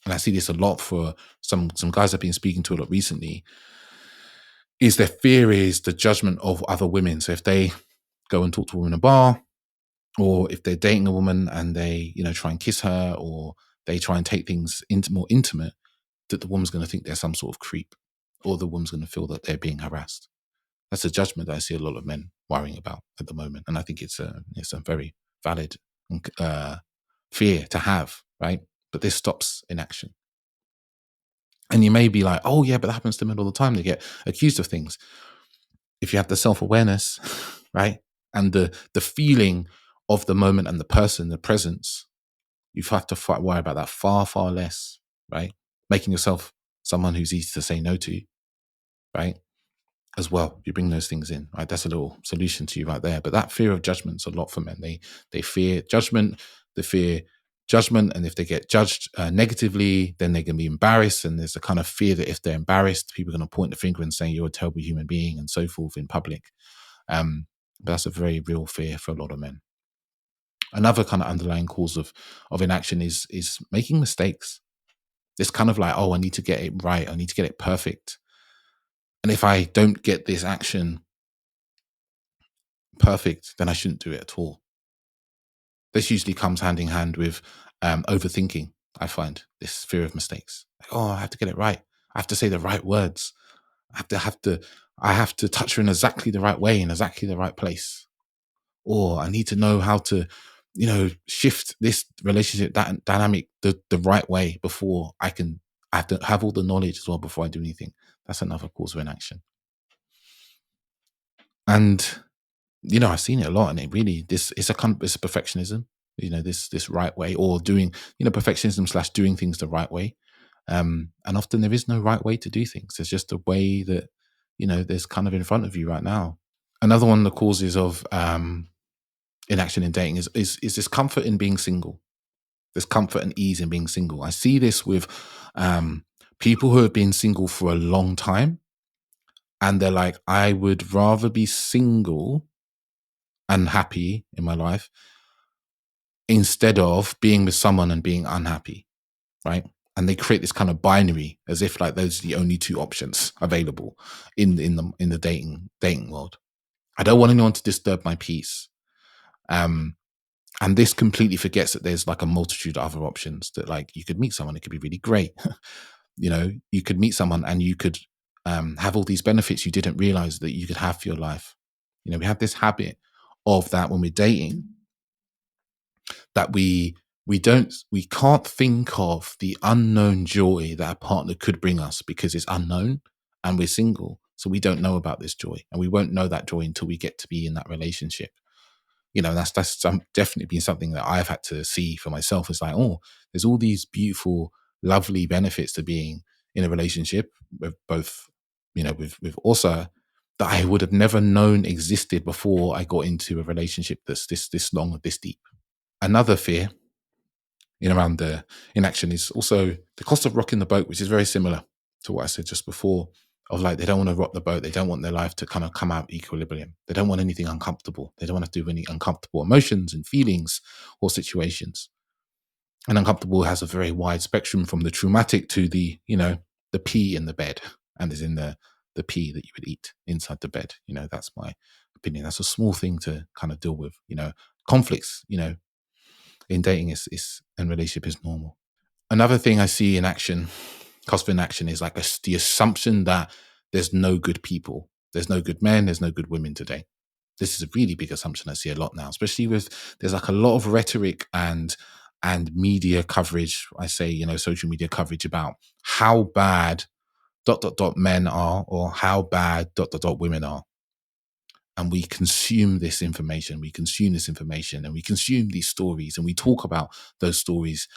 [SPEAKER 1] and I see this a lot for some guys I've been speaking to a lot recently, is their fear is the judgment of other women. So if they go and talk to a woman in a bar, or if they're dating a woman and they, try and kiss her, or they try and take things into more intimate, that the woman's going to think they're some sort of creep, or the woman's going to feel that they're being harassed. That's a judgment that I see a lot of men worrying about at the moment, and I think it's a very valid fear to have, right? But this stops inaction. And you may be like, oh yeah, but that happens to men all the time. They get accused of things. If you have the self-awareness, right, and the feeling of the moment and the person, the presence, you have to worry about that far, far less, right? Making yourself someone who's easy to say no to, right? As well, you bring those things in, right? That's a little solution to you right there. But that fear of judgment's a lot for men. They fear judgment, and if they get judged negatively, then they can be embarrassed. And there's a kind of fear that if they're embarrassed, people are going to point the finger and say you're a terrible human being and so forth in public. But that's a very real fear for a lot of men. Another kind of underlying cause of inaction is making mistakes. It's kind of like, oh, I need to get it right. I need to get it perfect. And if I don't get this action perfect, then I shouldn't do it at all. This usually comes hand in hand with overthinking. I find this fear of mistakes. Like, oh, I have to get it right. I have to say the right words. I have to touch her in exactly the right way, in exactly the right place. Or I need to know how to, shift this relationship, that dynamic the right way before I have to have all the knowledge as well before I do anything. That's another cause of inaction. And I've seen it a lot, and it really it's a perfectionism. This right way, or doing perfectionism / doing things the right way. And often there is no right way to do things. There's just a way that there's kind of in front of you right now. Another one of the causes of inaction in dating is this comfort in being single. There's comfort and ease in being single. I see this with people who have been single for a long time, and they're like, I would rather be single and happy in my life instead of being with someone and being unhappy, right? And they create this kind of binary as if like those are the only two options available in the dating world. I don't want anyone to disturb my peace. And this completely forgets that there's like a multitude of other options, that like you could meet someone, it could be really great. You could meet someone and you could have all these benefits you didn't realize that you could have for your life. We have this habit of that when we're dating, that we can't think of the unknown joy that a partner could bring us because it's unknown and we're single. So we don't know about this joy, and we won't know that joy until we get to be in that relationship. That's definitely been something that I've had to see for myself. It's like, oh, there's all these beautiful, lovely benefits to being in a relationship with both, with Orsa, that I would have never known existed before I got into a relationship that's this long or this deep. Another fear around the inaction is also the cost of rocking the boat, which is very similar to what I said just before, of like, they don't want to rock the boat. They don't want their life to kind of come out equilibrium. They don't want anything uncomfortable. They don't want to do any uncomfortable emotions and feelings or situations. And uncomfortable has a very wide spectrum, from the traumatic to the pee in the bed, and is in the pee that you would eat inside the bed. That's my opinion. That's a small thing to kind of deal with. Conflicts, in dating is and relationship is normal. Another thing I see in action, cost of inaction, is like the assumption that there's no good people. There's no good men, there's no good women today. This is a really big assumption I see a lot now, especially there's like a lot of rhetoric and media coverage. I say, social media coverage about how bad ... men are, or how bad ... women are. And we consume this information, and we consume these stories, and we talk about those stories.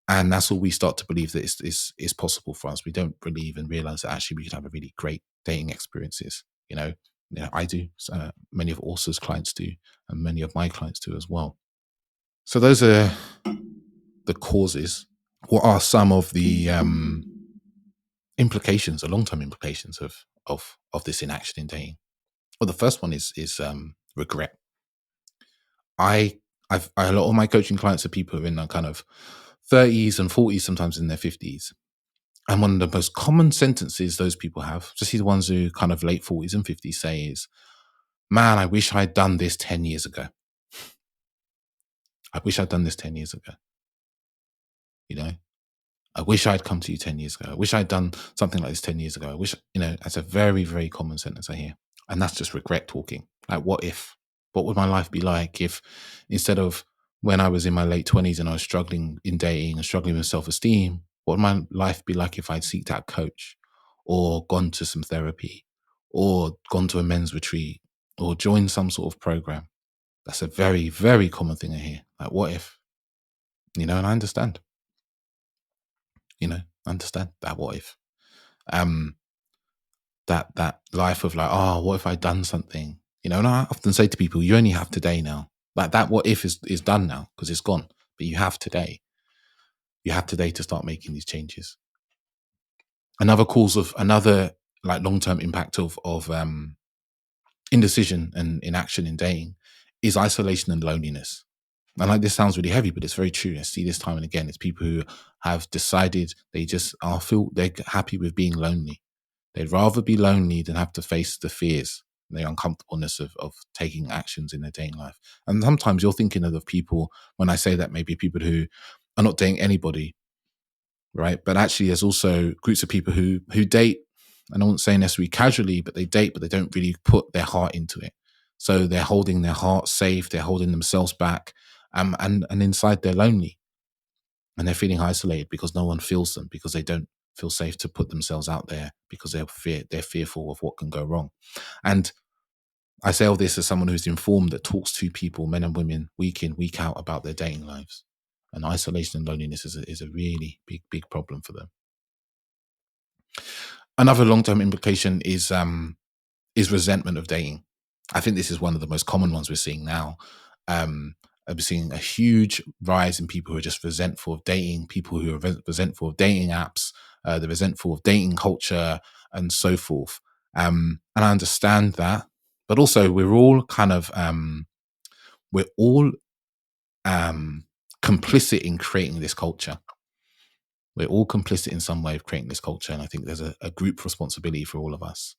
[SPEAKER 1] And that's all we start to believe that is possible for us. We don't really even realize that actually we could have a really great dating experiences. I do. Many of Orsa's clients do, and many of my clients do as well. So those are the causes. What are some of the implications, the long-term implications of this inaction in dating? Well, the first one is regret. I A lot of my coaching clients are people who are in their kind of 30s and 40s, sometimes in their 50s. And one of the most common sentences those people have, especially the ones who kind of late 40s and 50s, say is, man, I wish I'd done this 10 years ago. I wish I'd done this 10 years ago. You know, I wish I'd come to you 10 years ago. I wish I'd done something like this 10 years ago. I wish, that's a very, very common sentence I hear. And that's just regret talking. Like, what if? What would my life be like if instead of when I was in my late 20s and I was struggling in dating and struggling with self-esteem, what would my life be like if I'd seeked out a coach or gone to some therapy or gone to a men's retreat or joined some sort of program? That's a very, very common thing I hear. Like, what if? And I understand. Understand that what if. That life of like, oh, what if I'd done something? And I often say to people, you only have today now. Like, that what if is done now because it's gone. But you have today. You have today to start making these changes. Another like long-term impact of indecision and inaction in dating is isolation and loneliness. And like, this sounds really heavy, but it's very true. I see this time and again. It's people who have decided they're happy with being lonely. They'd rather be lonely than have to face the fears, the uncomfortableness of taking actions in their dating life. And sometimes you're thinking of the people, when I say that, maybe people who are not dating anybody, right? But actually there's also groups of people who date, and I won't say necessarily casually, but they date, but they don't really put their heart into it. So they're holding their heart safe, they're holding themselves back, and inside they're lonely. And they're feeling isolated because no one feels them, because they don't feel safe to put themselves out there, because they're fearful of what can go wrong. And I say all this as someone who's informed, that talks to people, men and women, week in, week out, about their dating lives. And isolation and loneliness is a really big, big problem for them. Another long-term implication is resentment of dating. I think this is one of the most common ones we're seeing now. We're seeing a huge rise in people who are just resentful of dating, people who are resentful of dating apps, they're resentful of dating culture, and so forth. And I understand that, but also we're all kind of complicit in creating this culture. We're all complicit in some way of creating this culture, and I think there's a group responsibility for all of us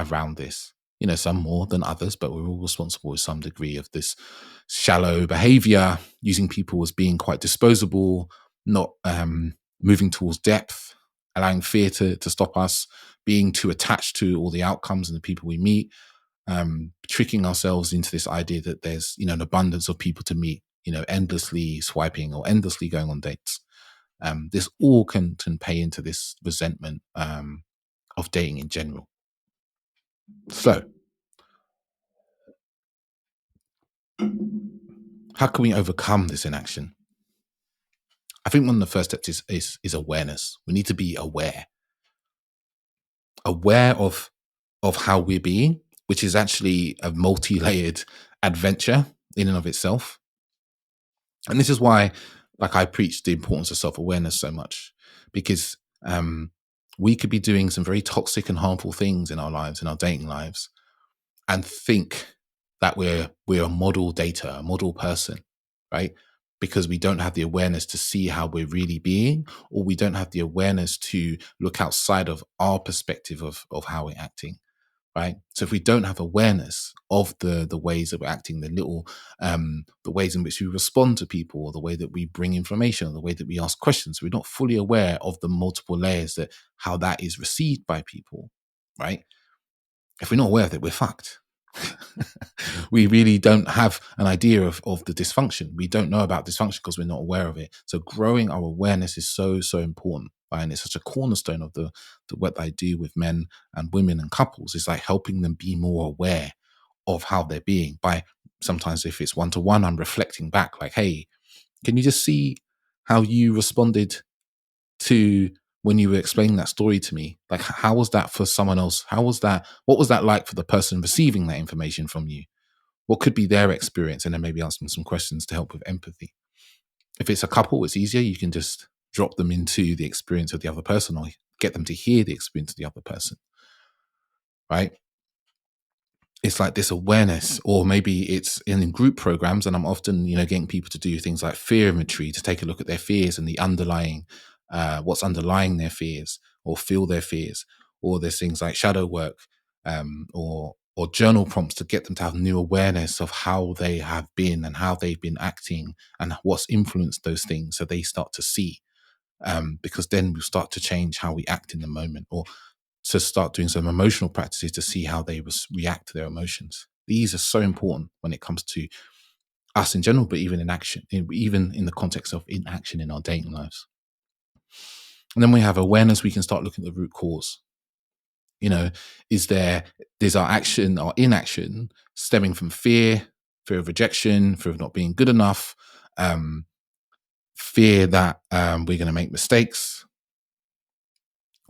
[SPEAKER 1] around this. Some more than others, but we're all responsible with some degree of this shallow behavior, using people as being quite disposable, not moving towards depth, allowing fear to stop us, being too attached to all the outcomes and the people we meet, tricking ourselves into this idea that there's, an abundance of people to meet, endlessly swiping or endlessly going on dates. This all can pay into this resentment of dating in general. So, how can we overcome this inaction? I think one of the first steps is awareness. We need to be aware of how we're being, which is actually a multi-layered adventure in and of itself. And this is why, like, I preach the importance of self-awareness so much, because we could be doing some very toxic and harmful things in our lives, in our dating lives, and think that we're a model dater, a model person, right? Because we don't have the awareness to see how we're really being, or we don't have the awareness to look outside of our perspective of how we're acting, right? So if we don't have awareness of the ways that we're acting, the ways in which we respond to people, or the way that we bring information, or the way that we ask questions, we're not fully aware of the multiple layers that how that is received by people, right? If we're not aware of it, we're fucked. We really don't have an idea of the dysfunction. We don't know about dysfunction because we're not aware of it. So growing our awareness is so, so important. Right? And it's such a cornerstone of the what I do with men and women and couples, is like helping them be more aware of how they're being. By sometimes, if it's one-to-one, I'm reflecting back like, hey, can you just see how you responded to when you were explaining that story to me? Like, how was that for someone else? What was that like for the person receiving that information from you? What could be their experience? And then maybe ask them some questions to help with empathy. If it's a couple, it's easier. You can just drop them into the experience of the other person, or get them to hear the experience of the other person, right? it's like this awareness, or maybe it's in group programs, and I'm often, getting people to do things like fear inventory, to take a look at their fears and the underlying, what's underlying their fears, or feel their fears. Or there's things like shadow work, or journal prompts to get them to have new awareness of how they have been and how they've been acting and what's influenced those things, so they start to see. Because then we start to change how we act in the moment, or to start doing some emotional practices to see how they react to their emotions. These are so important when it comes to us in general, but even in action, even in the context of inaction in our dating lives. And then we have awareness. We can start looking at the root cause. Is our action or inaction stemming from fear of rejection, fear of not being good enough, fear that we're going to make mistakes?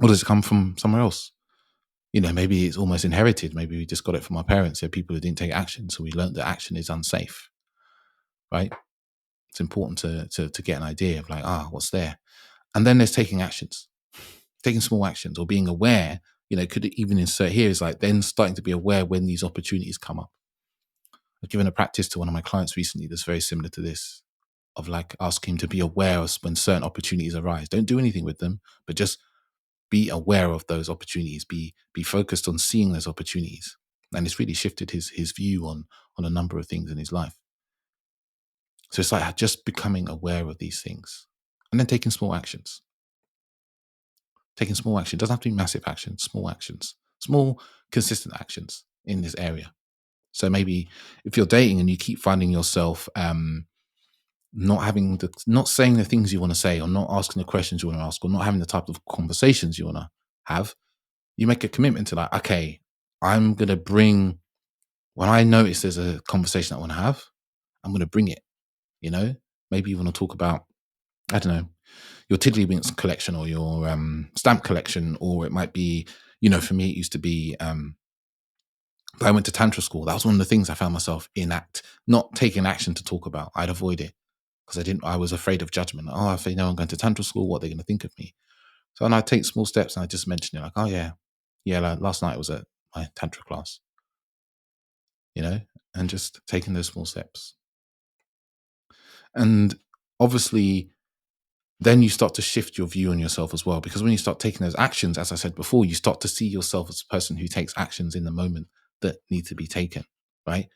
[SPEAKER 1] Or does it come from somewhere else? Maybe it's almost inherited. Maybe we just got it from our parents. They're people who didn't take action. So we learned that action is unsafe, right? It's important to get an idea of like, what's there? And then there's taking actions, taking small actions, or being aware, could even insert here is like then starting to be aware when these opportunities come up. I've given a practice to one of my clients recently that's very similar to this, of like asking him to be aware of when certain opportunities arise. Don't do anything with them, but just be aware of those opportunities, be focused on seeing those opportunities. And it's really shifted his view on a number of things in his life. So it's like just becoming aware of these things and then taking small actions. Taking small action. It doesn't have to be massive actions, small, consistent actions in this area. So maybe if you're dating and you keep finding yourself not saying the things you want to say, or not asking the questions you want to ask, or not having the type of conversations you want to have, you make a commitment to like, okay, I'm going to bring, when I notice there's a conversation I want to have, I'm going to bring it, maybe you want to talk about, I don't know, your Tiddlywinks collection or your stamp collection, or it might be, for me, it used to be, I went to Tantra school. That was one of the things I found myself not taking action to talk about. I'd avoid it because I was afraid of judgment. If they know I'm going to Tantra school, what are they going to think of me? So, and I take small steps, and I just mention it like, like last night I was at my Tantra class, and just taking those small steps. And obviously, then you start to shift your view on yourself as well, because when you start taking those actions, as I said before, you start to see yourself as a person who takes actions in the moment that need to be taken, right?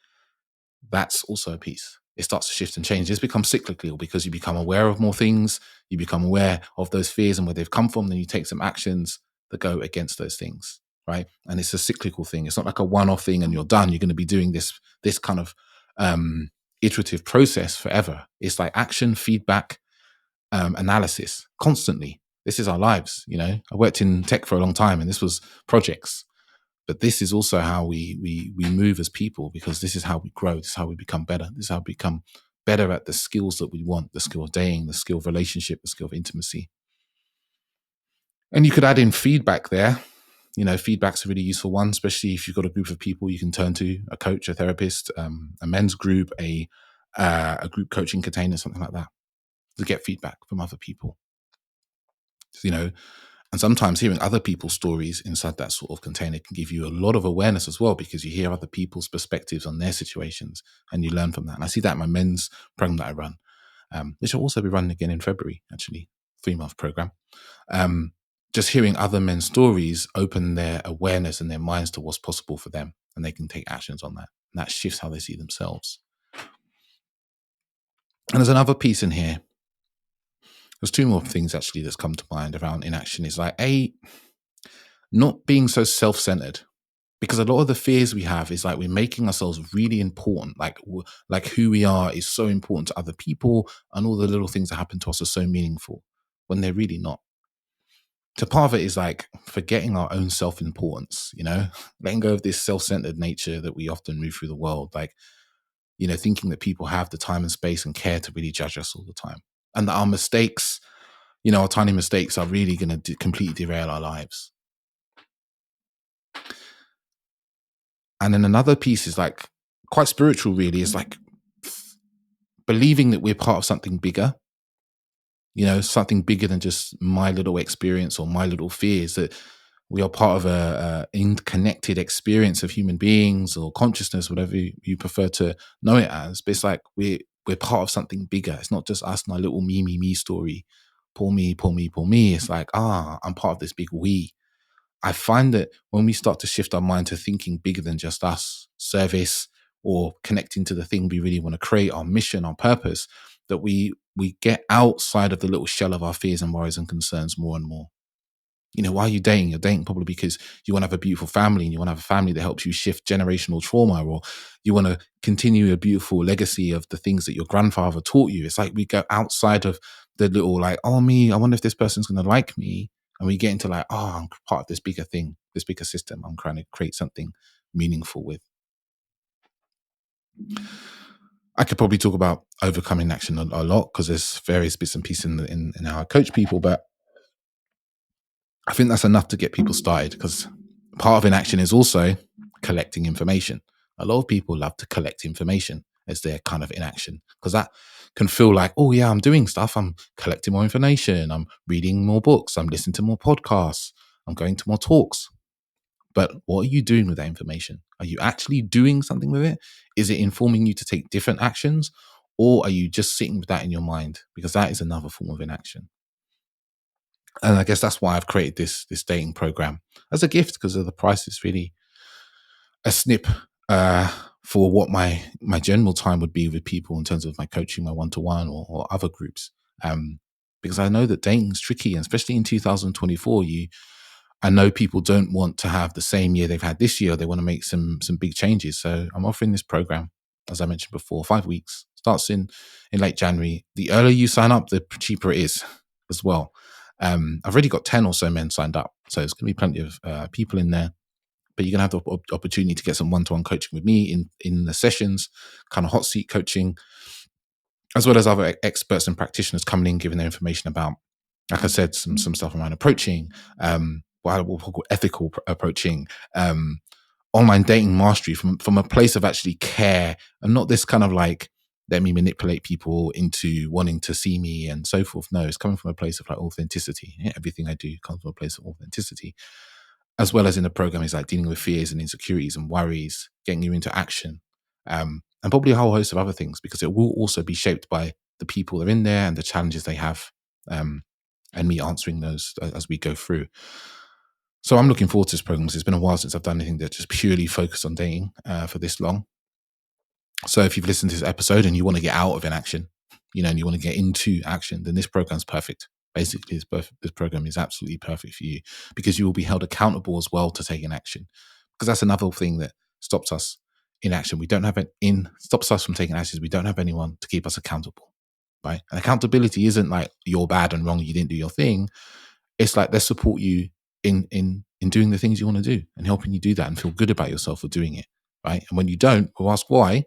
[SPEAKER 1] That's also a piece. It starts to shift and change. This becomes cyclical because you become aware of more things, you become aware of those fears and where they've come from, then you take some actions that go against those things, right? And it's a cyclical thing. It's not like a one-off thing and you're done. You're going to be doing this kind of iterative process forever. It's like action, feedback, analysis constantly. This is our lives. I worked in tech for a long time, and this was projects. But this is also how we move as people, because this is how we grow. This is how we become better. This is how we become better at the skills that we want, the skill of dating, the skill of relationship, the skill of intimacy. And you could add in feedback there. Feedback's a really useful one, especially if you've got a group of people you can turn to, a coach, a therapist, a men's group, a group coaching container, something like that, to get feedback from other people. And sometimes hearing other people's stories inside that sort of container can give you a lot of awareness as well, because you hear other people's perspectives on their situations and you learn from that. And I see that in my men's program that I run, which I'll also be running again in February, actually, 3-month program. Just hearing other men's stories open their awareness and their minds to what's possible for them, and they can take actions on that. And that shifts how they see themselves. And there's another piece in here. There's 2 more things actually that's come to mind around inaction. Is like, not being so self-centered, because a lot of the fears we have is like we're making ourselves really important. Like who we are is so important to other people, and all the little things that happen to us are so meaningful when they're really not. So part of it is like forgetting our own self-importance, letting go of this self-centered nature that we often move through the world. Like, thinking that people have the time and space and care to really judge us all the time. And that our mistakes, our tiny mistakes are really going to completely derail our lives. And then another piece is like quite spiritual, really, is like believing that we're part of something bigger, something bigger than just my little experience or my little fears. That We are part of a interconnected experience of human beings or consciousness, whatever you prefer to know it as. But it's like we're part of something bigger. It's not just us and our little me story. Poor me, poor me, poor me. It's like, I'm part of this big we. I find that when we start to shift our mind to thinking bigger than just us, service, or connecting to the thing we really want to create, our mission, our purpose, that we get outside of the little shell of our fears and worries and concerns more and more. Why are you dating? You're dating probably because you want to have a beautiful family, and you want to have a family that helps you shift generational trauma, or you want to continue a beautiful legacy of the things that your grandfather taught you. It's like we go outside of the little like, me, I wonder if this person's going to like me. And we get into like, I'm part of this bigger thing, this bigger system I'm trying to create something meaningful with. I could probably talk about overcoming action a lot because there's various bits and pieces in how I coach people, but I think that's enough to get people started, because part of inaction is also collecting information. A lot of people love to collect information as their kind of inaction, because that can feel like, oh yeah, I'm doing stuff. I'm collecting more information. I'm reading more books. I'm listening to more podcasts. I'm going to more talks. But what are you doing with that information? Are you actually doing something with it? Is it informing you to take different actions? Or are you just sitting with that in your mind? Because that is another form of inaction. And I guess that's why I've created this dating program as a gift, because of the price is really a snip for what my general time would be with people in terms of my coaching, my one-to-one or other groups. Because I know that dating is tricky, and especially in 2024, I know people don't want to have the same year they've had this year. They want to make some big changes. So I'm offering this program, as I mentioned before, 5 weeks. Starts in late January. The earlier you sign up, the cheaper it is as well. I've already got 10 or so men signed up, so there's going to be plenty of people in there. But you're going to have the opportunity to get some one-to-one coaching with me in the sessions, kind of hot seat coaching, as well as other experts and practitioners coming in, giving their information about, like I said, some stuff around approaching, what we'll call ethical approaching, online dating mastery from a place of actually care, and not this kind of like, let me manipulate people into wanting to see me and so forth. No, it's coming from a place of like authenticity. Yeah, everything I do comes from a place of authenticity, as well as in the program is like dealing with fears and insecurities and worries, getting you into action, and probably a whole host of other things, because it will also be shaped by the people that are in there and the challenges they have, and me answering those as we go through. So I'm looking forward to this program, because it's been a while since I've done anything that just purely focused on dating for this long. So if you've listened to this episode and you want to get out of inaction, and you want to get into action, then this program's perfect. Basically, this program is absolutely perfect for you, because you will be held accountable as well to taking action. Because that's another thing that stops us in action. Stops us from taking action. We don't have anyone to keep us accountable, right? And accountability isn't like you're bad and wrong, you didn't do your thing. It's like they support you in doing the things you want to do and helping you do that and feel good about yourself for doing it, right? And when you don't, we'll ask why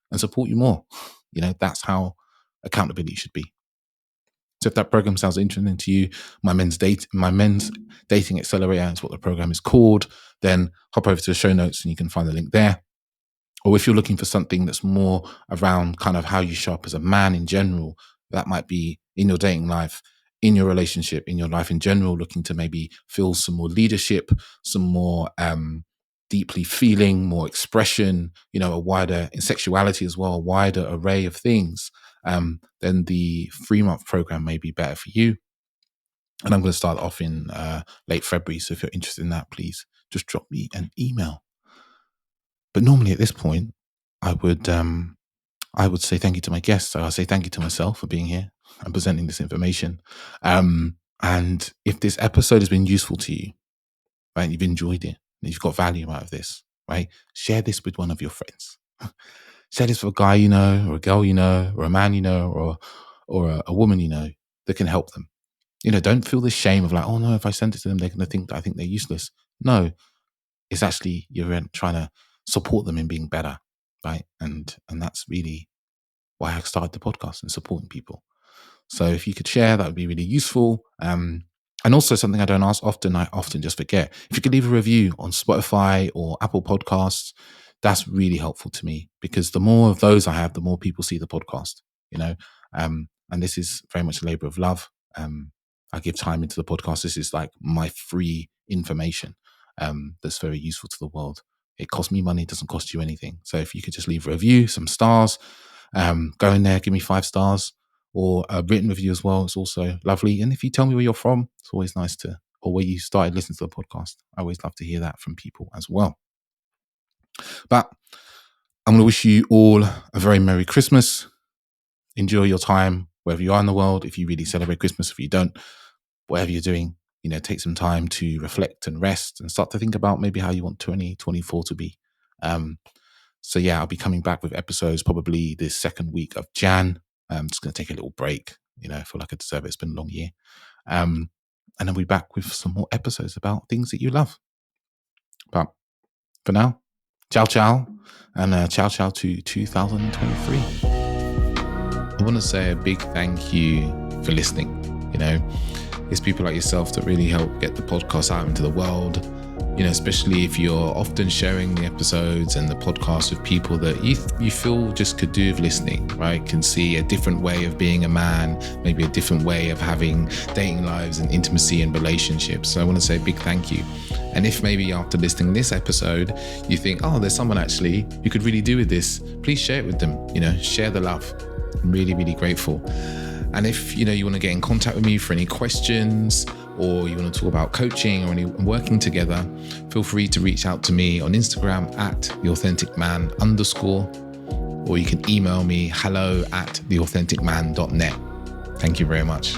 [SPEAKER 1] and support you more. That's how accountability should be. So if that program sounds interesting to you, my men's dating accelerator is what the program is called, then hop over to the show notes and you can find the link there. Or if you're looking for something that's more around kind of how you show up as a man in general, that might be in your dating life, in your relationship, in your life in general, looking to maybe feel some more leadership, some more deeply feeling, more expression, a wider in sexuality as well, a wider array of things, then the 3-month program may be better for you. And I'm going to start off in late February. So if you're interested in that, please just drop me an email. But normally at this point, I would say thank you to my guests. I'll say thank you to myself for being here and presenting this information. And if this episode has been useful to you, right, you've enjoyed it, and you've got value out of this, right, share this with one of your friends. Share this with a guy you know, or a girl you know, or a man you know, or a woman you know that can help them. Don't feel the shame of like, oh no, if I send it to them, they're going to think that I think they're useless. No, it's actually you're trying to support them in being better, right? And that's really why I started the podcast, and supporting people. So if you could share, that would be really useful. And also something I don't ask often, I often just forget. If you could leave a review on Spotify or Apple Podcasts, that's really helpful to me, because the more of those I have, the more people see the podcast, and this is very much a labor of love. I give time into the podcast. This is like my free information that's very useful to the world. It costs me money. It doesn't cost you anything. So if you could just leave a review, some stars, go in there, give me 5 stars, or a written review as well. It's also lovely. And if you tell me where you're from, it's always nice to, or where you started listening to the podcast. I always love to hear that from people as well. But I'm going to wish you all a very Merry Christmas. Enjoy your time wherever you are in the world. If you really celebrate Christmas, if you don't, whatever you're doing, take some time to reflect and rest and start to think about maybe how you want 2024 to be. So yeah, I'll be coming back with episodes probably the second week of Jan. I'm just going to take a little break. I feel like I deserve it. It's been a long year. And I'll be back with some more episodes about things that you love. But for now, ciao, ciao. And ciao, ciao to 2023. I want to say a big thank you for listening. It's people like yourself that really help get the podcast out into the world. Especially if you're often sharing the episodes and the podcast with people that you feel just could do with listening, right? Can see a different way of being a man, maybe a different way of having dating lives and intimacy and relationships. So I want to say a big thank you. And if maybe after listening to this episode, you think, oh, there's someone actually who could really do with this, please share it with them, share the love. I'm really, really grateful. And if, you want to get in contact with me for any questions, or you want to talk about coaching or any working together, feel free to reach out to me on Instagram @theauthenticman_, or you can email me hello@theauthenticman.net. Thank you very much.